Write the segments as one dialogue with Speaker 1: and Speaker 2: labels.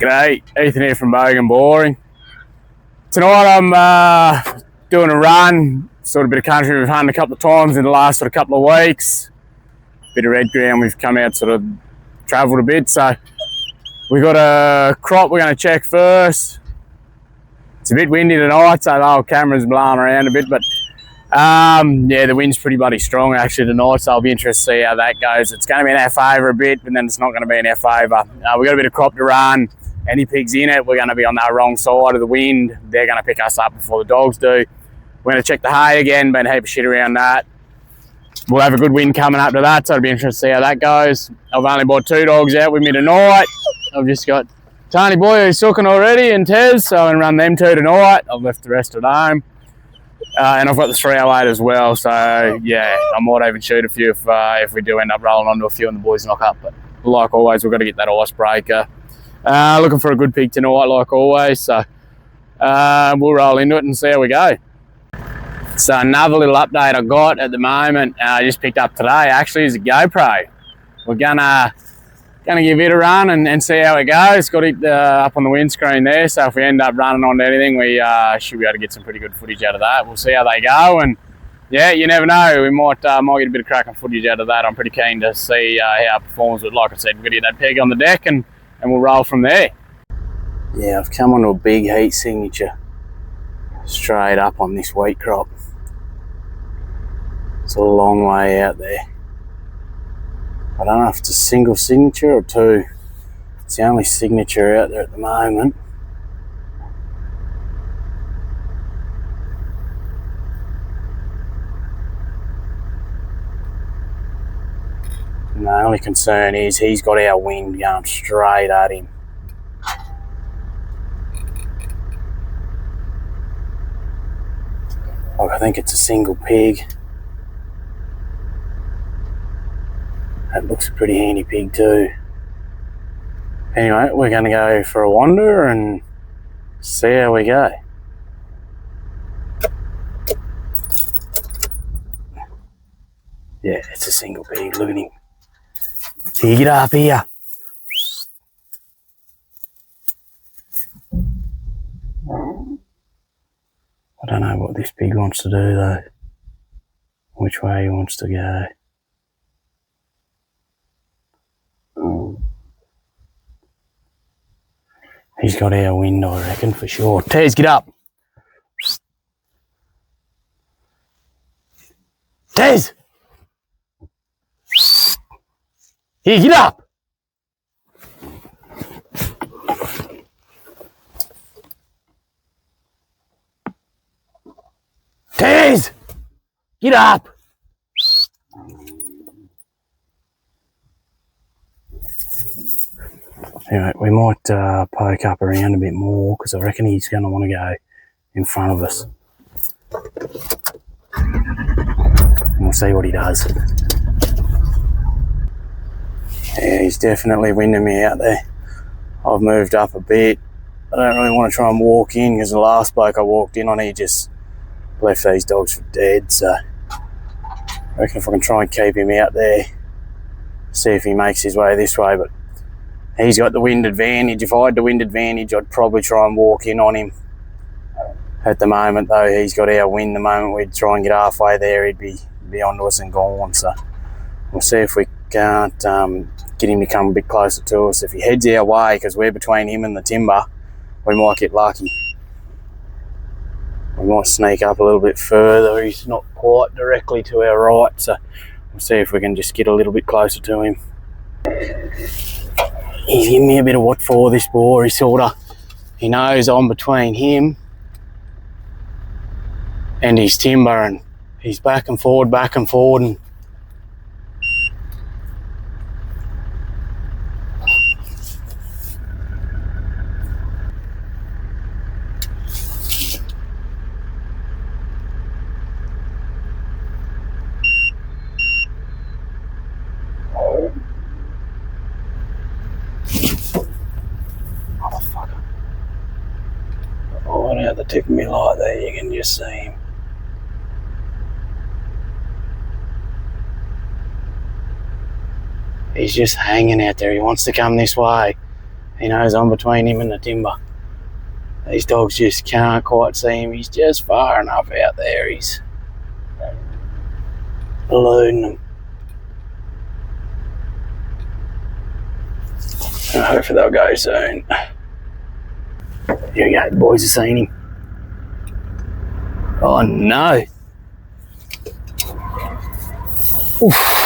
Speaker 1: G'day, Ethan here from Bogan Boring. Tonight I'm doing a run, sort of bit of country we've hunted a couple of times in the last sort of couple of weeks. Bit of red ground, we've come out sort of travelled a bit, so we've got a crop we're going to check first. It's a bit windy tonight, so the whole camera's blowing around a bit, but yeah, the wind's pretty bloody strong actually tonight, so I'll be interested to see how that goes. It's going to be in our favour a bit, but then it's not going to be in our favour. We've got a bit of crop to run. Any pigs in it, we're going to be on that wrong side of the wind. They're going to pick us up before the dogs do. We're going to check the hay again, been a heap of shit around that. We'll have a good wind coming up to that, so it'll be interesting to see how that goes. I've only brought 2 dogs out with me tonight. I've just got Tony Boy who's sucking already and Tez, so I'm going to run them 2 tonight. I've left the rest at home. And I've got the 308 as well, so yeah, I might even shoot a few if we do end up rolling onto a few and the boys knock up. But like always, we've got to get that icebreaker. Looking for a good pig tonight, like always, so we'll roll into it and see how we go. So another little update I got at the moment, I just picked up today, actually, is a GoPro. We're gonna give it a run and see how it goes. Got it up on the windscreen there, so if we end up running onto anything, we should be able to get some pretty good footage out of that. We'll see how they go, and yeah, you never know, we might get a bit of cracking footage out of that. I'm pretty keen to see how it performs, but like I said, we're gonna get that peg on the deck and we'll roll from there. Yeah, I've come onto a big heat signature straight up on this wheat crop. It's a long way out there. I don't know if it's a single signature or 2. It's the only signature out there at the moment. And the only concern is he's got our wind going straight at him. I think it's a single pig. That looks a pretty handy pig too. Anyway, we're going to go for a wander and see how we go. Yeah, it's a single pig, look at him. Here, get up here. I don't know what this pig wants to do though. Which way he wants to go. He's got our wind, I reckon, for sure. Tez, get up. Tez! Here, get up. Tez! Get up. Anyway, we might poke up around a bit more because I reckon he's going to want to go in front of us. And we'll see what he does. Yeah, he's definitely winding me out there. I've moved up a bit. I don't really want to try and walk in because the last bloke I walked in on, he just left these dogs for dead. So I reckon if I can try and keep him out there, see if he makes his way this way. But he's got the wind advantage. If I had the wind advantage, I'd probably try and walk in on him. At the moment, though, he's got our wind. The moment we'd try and get halfway there, he'd be onto us and gone. So we'll see if we can't get him to come a bit closer to us. If he heads our way, because we're between him and the timber, we might get lucky. We might sneak up a little bit further. He's not quite directly to our right, so we'll see if we can just get a little bit closer to him. He's giving me a bit of what for, this boar. He knows I'm between him and his timber, and he's back and forward, and out the tip of my light there, you can just see him. He's just hanging out there. He wants to come this way. He knows I'm between him and the timber. These dogs just can't quite see him. He's just far enough out there. He's eluding them. Hopefully they'll go soon. Here we go, the boys have seen him. Oh no. Oof.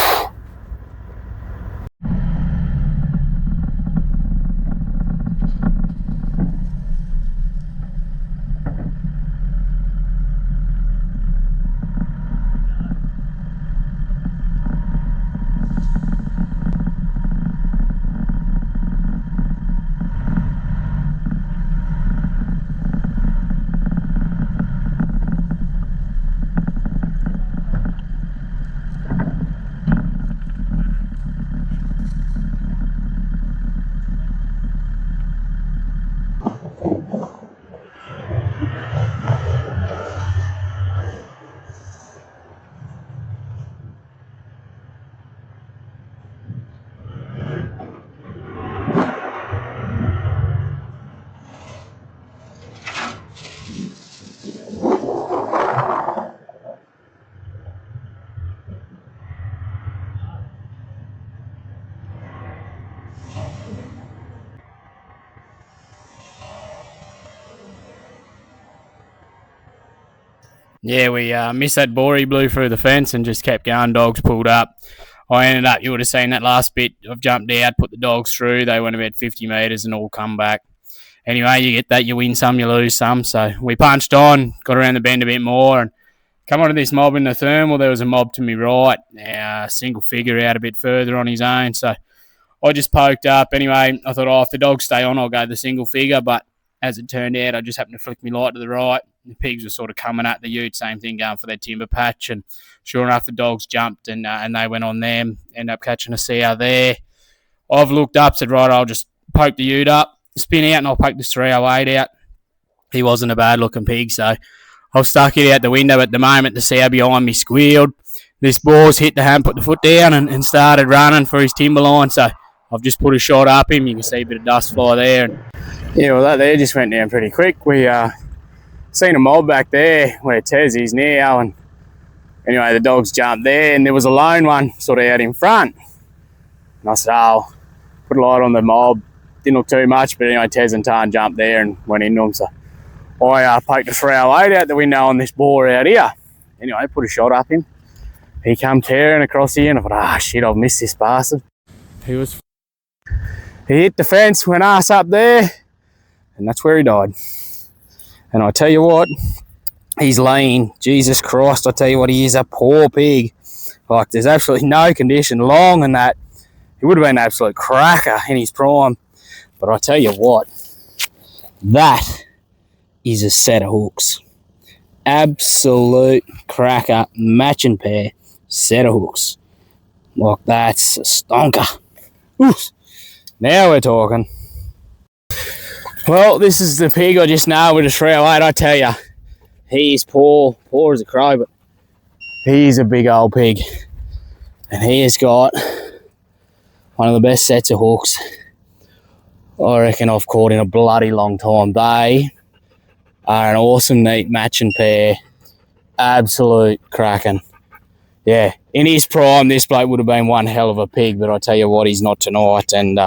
Speaker 1: Yeah, we missed that boar. He blew through the fence and just kept going. Dogs pulled up. I ended up, you would have seen that last bit. I've jumped out, put the dogs through. They went about 50 metres and all come back. Anyway, you get that. You win some, you lose some. So we punched on, got around the bend a bit more, and come onto this mob in the thermal. There was a mob to me right. Single figure out a bit further on his own. So I just poked up. Anyway, I thought, if the dogs stay on, I'll go the single figure. But as it turned out, I just happened to flick my light to the right. The pigs were sort of coming at the ute, same thing, going for their timber patch. And sure enough, the dogs jumped and they went on them. Ended up catching a sow there. I've looked up, said, right, I'll just poke the ute up, spin out, and I'll poke this 308 out. He wasn't a bad-looking pig, so I've stuck it out the window at the moment. The sow behind me squealed. This boar's hit the hand, put the foot down, and started running for his timber line. So I've just put a shot up him. You can see a bit of dust fly there. And yeah, well, that there just went down pretty quick. We seen a mob back there where Tez is now, and anyway, the dogs jumped there, and there was a lone one sort of out in front. And I said, put a light on the mob. Didn't look too much, but anyway, Tez and Tarn jumped there and went into them. So I poked a 308 out the window on this boar out here. Anyway, put a shot up him. He come tearing across here, and I thought, shit, I've missed this bastard. He hit the fence, went ass up there, and that's where he died. And I tell you what, he's lean. Jesus Christ, I tell you what, he is a poor pig. Like, there's absolutely no condition. Long and that, he would have been an absolute cracker in his prime. But I tell you what, that is a set of hooks. Absolute cracker, matching pair, set of hooks. Like, that's a stonker. Oof. Now we're talking. Well, this is the pig I just nailed with a 308. I tell you, he's poor as a crow, but he's a big old pig. And he has got one of the best sets of hooks I reckon I've caught in a bloody long time. They are an awesome, neat matching pair. Absolute cracking. Yeah, in his prime, this bloke would have been one hell of a pig, but I tell you what, he's not tonight. And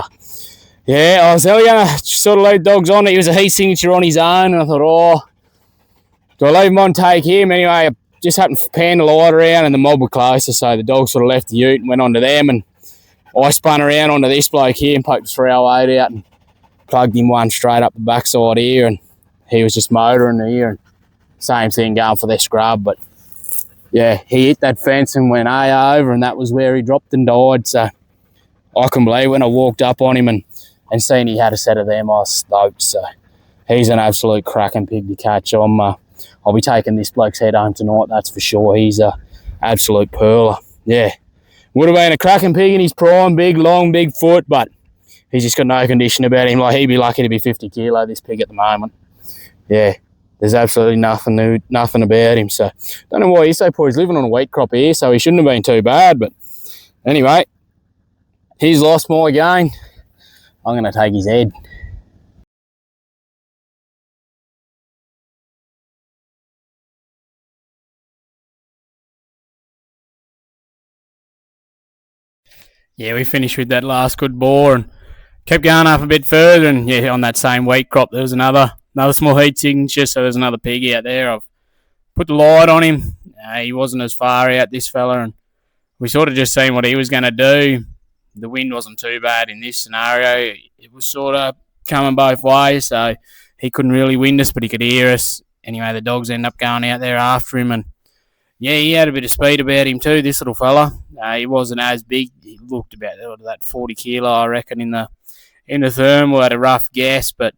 Speaker 1: yeah, I was going to sort of lead dogs on. He was a heat signature on his own, and I thought, do I leave him on, take him? Anyway, I just happened to pan the light around, and the mob were closer, so the dog sort of left the ute and went on to them, and I spun around onto this bloke here and poked the 308 out and plugged him one straight up the backside here, and he was just motoring here, and same thing going for their scrub. But yeah, he hit that fence and went over, and that was where he dropped and died. So I can believe when I walked up on him and seen he had a set of them, I was stoked. So he's an absolute cracking pig to catch. I'll be taking this bloke's head home tonight, that's for sure. He's a absolute pearler. Yeah, would have been a cracking pig in his prime, big, long, big foot, but he's just got no condition about him. Like, he'd be lucky to be 50 kilo, this pig at the moment. Yeah, there's absolutely nothing about him. So don't know why he's so poor. He's living on a wheat crop here, so he shouldn't have been too bad. But anyway, he's lost my gain. I'm going to take his head. Yeah, we finished with that last good boar and kept going up a bit further. And yeah, on that same wheat crop, there was another small heat signature. So there's another pig out there. I've put the light on him. He wasn't as far out, this fella, and we sort of just seen what he was going to do. The wind wasn't too bad in this scenario. It was sort of coming both ways, so he couldn't really wind us, but he could hear us. Anyway, the dogs end up going out there after him, and yeah, he had a bit of speed about him too, this little fella. He wasn't as big. He looked about that 40 kilo, I reckon, in the thermal at a rough guess, but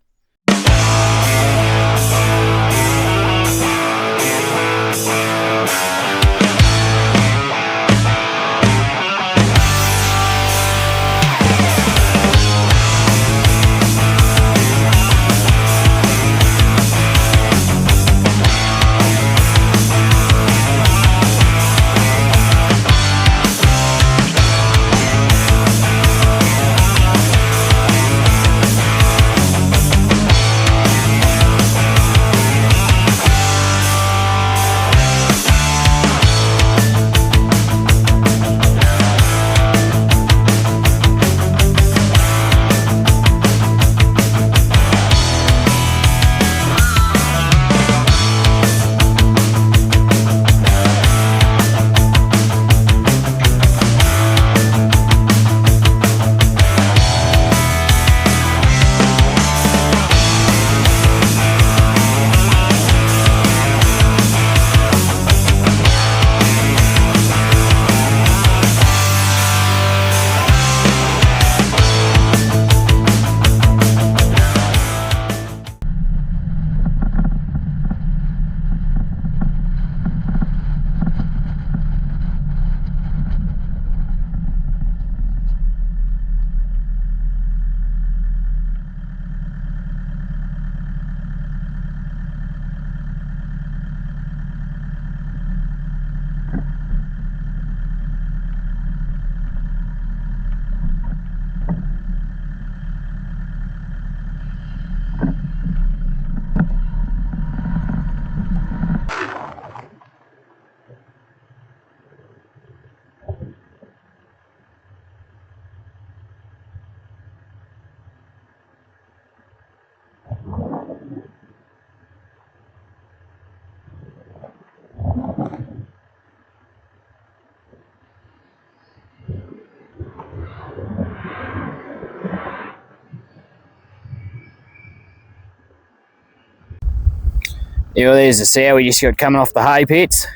Speaker 1: yeah, well, there's the sow we just got coming off the hay pits.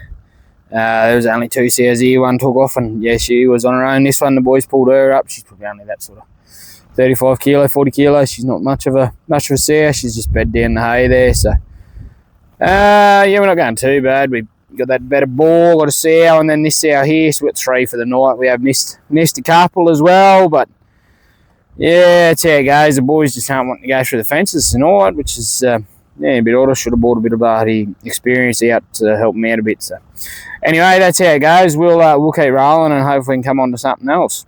Speaker 1: There was only two sows here. One took off, and yeah, she was on her own. This one, the boys pulled her up. She's probably only that sort of 35 kilo, 40 kilos. She's not much of a sow. She's just bed down the hay there. So, yeah, we're not going too bad. We got that better boar, got a sow, and then this sow here. So we got three for the night. We have missed a couple as well, but yeah, that's how it goes. The boys just can't want to go through the fences tonight, which is yeah, a bit odd. I should have brought a bit of bloody experience out to help me out a bit. So anyway, that's how it goes. We'll keep rolling and hopefully we can come on to something else.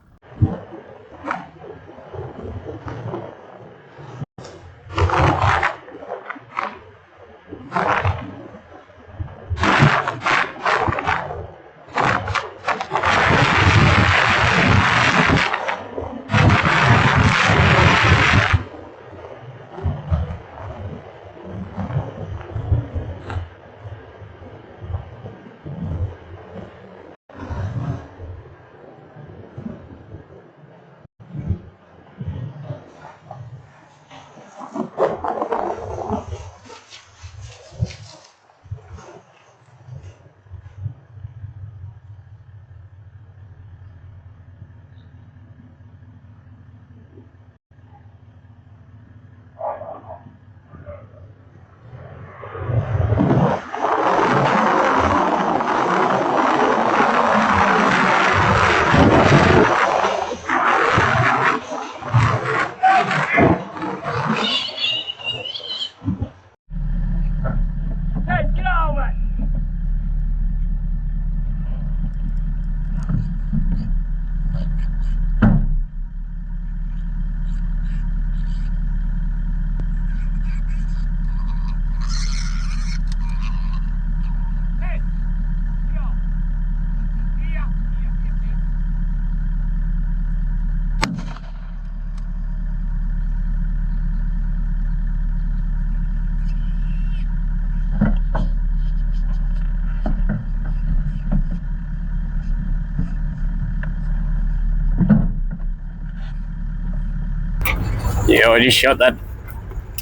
Speaker 1: yeah, I just shot that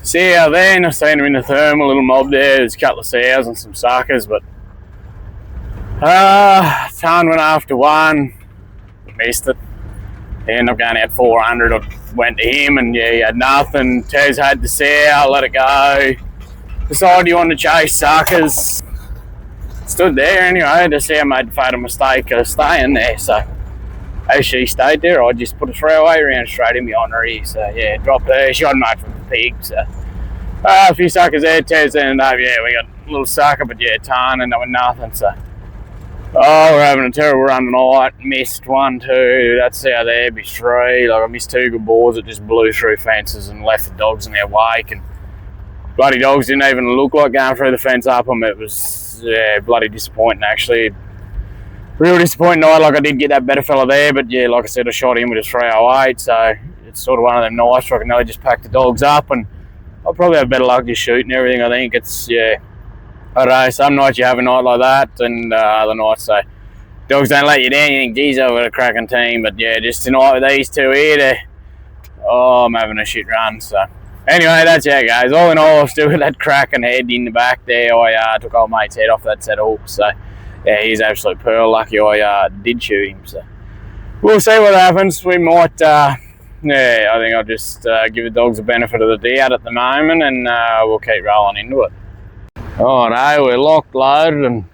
Speaker 1: sow there, and I've seen him in the thermal, little mob there. There's a couple of sows and some suckers, but Tan went after one, missed it. He ended up going out 400. I went to him, and yeah, he had nothing. Tez had the sow, let it go. Decided he wanted to chase suckers. Stood there anyway. The sow made the fatal mistake of staying there, so as she stayed there, I just put a 308 round straight in behind her ear. So yeah, dropped her. She got made from the pig. So a few suckers there. Tez ended up, yeah, we got a little sucker, but yeah, Tan ended up with nothing. So we're having a terrible run tonight. Missed 1, 2. That's how there be 3. Like I missed 2 good boars that just blew through fences and left the dogs in their wake. And bloody dogs didn't even look like going through the fence up them. It was bloody disappointing actually. Real disappointing night. Like I did get that better fella there, but yeah, like I said, I shot him with a 308. So it's sort of one of them nights where I can nearly just pack the dogs up, and I'll probably have better luck just shooting everything. I think it's I don't know, some nights you have a night like that, and other nights, so dogs don't let you down. You think, geez, I've got a cracking team, but yeah, just tonight with these two here, I'm having a shit run. So anyway, that's how it goes. All in all, I've still got that cracking head in the back there. I took old mate's head off that set of hooks, so yeah, he's absolute pearl. Lucky I did shoot him, so we'll see what happens. We might, I think I'll just give the dogs the benefit of the doubt at the moment, and we'll keep rolling into it. Alright, we're locked, loaded, and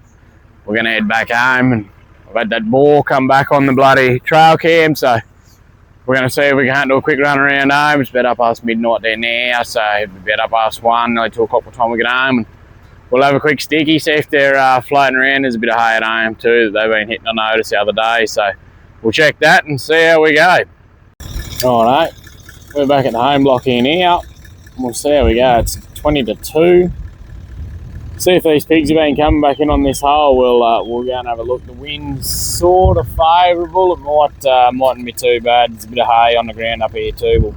Speaker 1: we're going to head back home. And I've had that boar come back on the bloody trail cam, so we're going to see if we can't do a quick run around home. It's about up past midnight there now, so it'll be about up past 1, nearly 2 o'clock by the time we get home. And we'll have a quick sticky, see if they're floating around. There's a bit of hay at home too that they've been hitting, I noticed the other day, so we'll check that and see how we go. Alright, we're back at the home block here now. We'll see how we go. It's 20 to 2. See if these pigs have been coming back in on this hole. We'll go and have a look. The wind's sort of favourable. It mightn't be too bad. There's a bit of hay on the ground up here too. We'll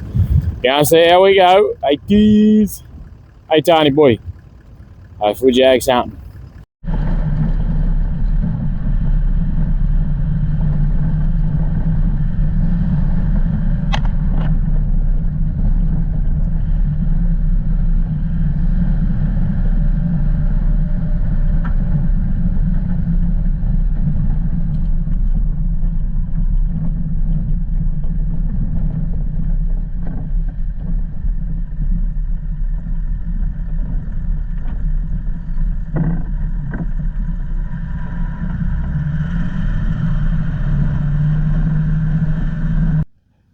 Speaker 1: go and see how we go. Hey geez. Hey Tony boy. Hey Fuji something.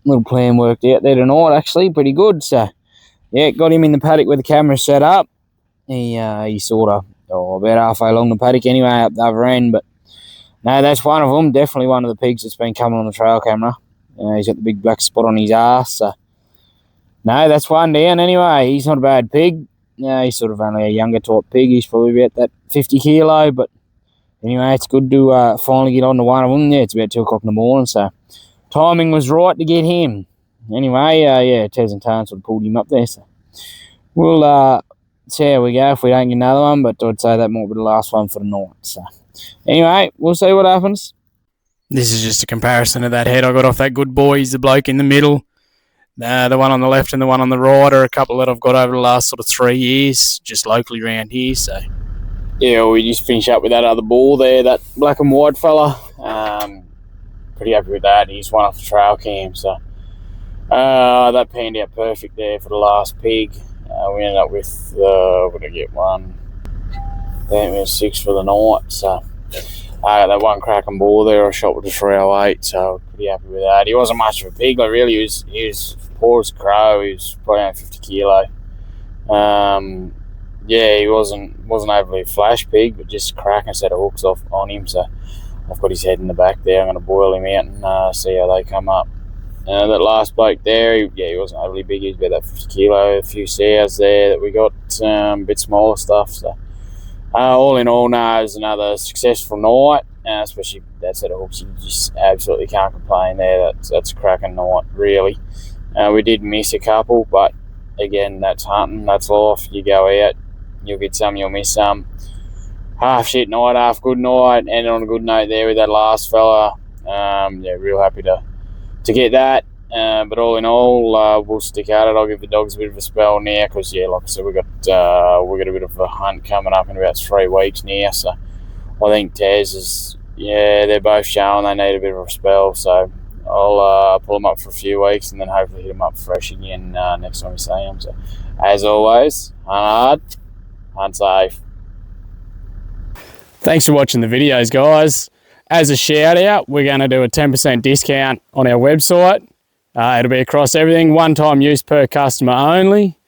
Speaker 1: Little plan worked out there tonight, actually, pretty good. So, yeah, got him in the paddock with the camera set up. He sort of, about halfway along the paddock anyway, up the other end. But, no, that's one of them. Definitely one of the pigs that's been coming on the trail camera. He's got the big black spot on his ass. So, no, that's one down anyway. He's not a bad pig. He's sort of only a younger type pig. He's probably about that 50 kilo. But, anyway, it's good to finally get on to one of them. Yeah, it's about 2 o'clock in the morning, so timing was right to get him. Anyway, yeah, Tez and Tan sort of pulled him up there. So we'll see how we go if we don't get another one, but I'd say that might be the last one for the night. So anyway, we'll see what happens. This is just a comparison of that head I got off that good boy. He's the bloke in the middle. The one on the left and the one on the right are a couple that I've got over the last sort of 3 years, just locally around here. So yeah, we just finish up with that other bull there, that black and white fella. Pretty happy with that. He's one off the trail cam, so that panned out perfect there for the last pig. We ended up with what did I get, 1? I think we had 6 for the night. So that one cracking bull there I shot with the 308, so pretty happy with that. He wasn't much of a pig, like really. He was poor as a crow. He was probably only 50 kilo. Yeah, he wasn't overly a flash pig, but just cracking a set of hooks off on him. So I've got his head in the back there. I'm going to boil him out and see how they come up. That last bloke there, he wasn't overly big. He was about that 50 kilo. A few sows there that we got, a bit smaller stuff. So all in all, no, it was another successful night. Especially that set of hooks, you just absolutely can't complain there. That's a cracking night, really. We did miss a couple, but again, that's hunting, that's life. You go out, you'll get some, you'll miss some. Half shit night, half good night. Ended on a good note there with that last fella. Yeah, real happy to get that. But all in all, we'll stick at it. I'll give the dogs a bit of a spell now because, yeah, like I said, we've got a bit of a hunt coming up in about 3 weeks now. So I think Taz is, yeah, they're both showing they need a bit of a spell. So I'll pull them up for a few weeks and then hopefully hit them up fresh again next time we see them. So as always, hunt hard, hunt safe. Thanks for watching the videos, guys. As a shout out, we're going to do a 10% discount on our website. It'll be across everything, one-time use per customer only.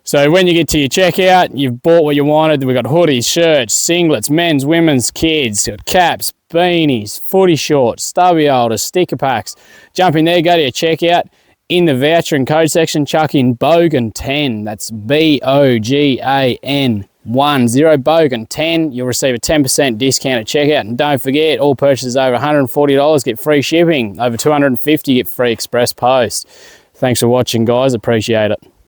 Speaker 1: So when you get to your checkout, you've bought what you wanted. We've got hoodies, shirts, singlets, men's, women's, kids, got caps, beanies, footy shorts, stubby holders, sticker packs. Jump in there, go to your checkout. In the voucher and code section, chuck in Bogan10. That's BOGAN10. Bogan10. You'll receive a 10% discount at checkout. And don't forget, all purchases over $140 get free shipping. Over $250 get free express post. Thanks for watching, guys. Appreciate it.